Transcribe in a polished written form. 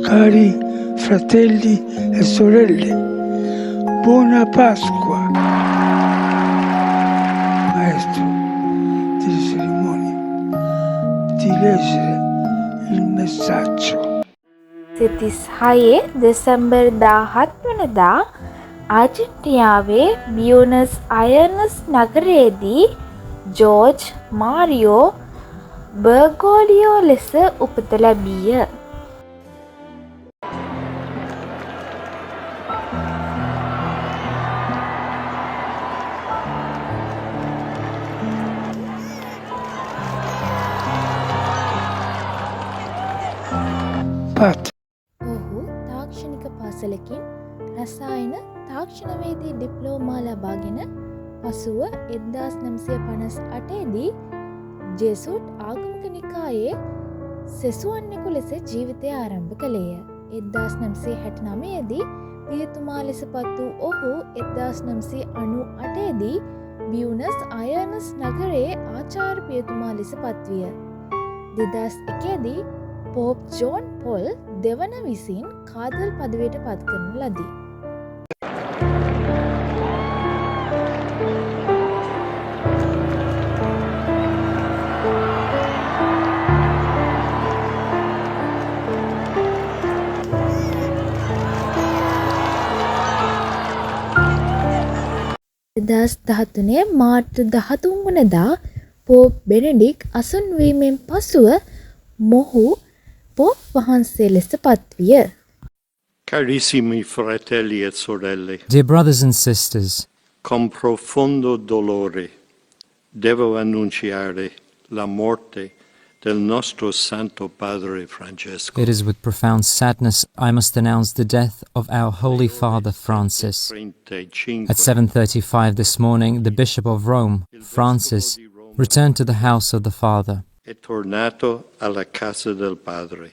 Cari fratelli e sorelle, buona Pasqua. Maestro delle cerimonie, di leggere il messaggio. 36 දෙසැම්බර් 17 වනදා ආජන්ටියාවේ Buenos Aires නගරයේදී George Mario Bergoglio ලෙස උපත ලැබීය. Pat. ඔහු තාක්ෂණික පාසලකින් රසායන තාක්ෂණවේදී ඩිප්ලෝමා ලබාගෙන පසුව 1958 දී ජෙසුට් ආගමික නිකායේ සෙසුවන්නෙකු ලෙස ජීවිතය ආරම්භ කළේය. 1969 දී පියතුමා ලෙස පත් වූ ඔහු 1998 දී බියුනස් අයර්නස් නගරයේ ආචාර්ය පියතුමා ලෙස පත්විය. 2001 දී පෝප් ජෝන් පොල් දෙවන විසින් කාදල් පදවියට පත් කරන ලදී. දෙදස් 13 මාර්තු 13 වනදා පෝප් බෙනඩික් අසුන්වීමෙන් පසුව මොහු පෝප් වහන්සේ ලෙස පත්විය. Carissimi fratelli e sorelle, Dear brothers and sisters, con profondo dolore devo annunciare la morte del nostro Santo Padre Francesco. it is with profound sadness I must announce the death of our Holy Father Francis. 35 At 7:35 this morning, the Bishop of Rome, Francis, returned to the house of the Father. è tornato alla casa del Padre.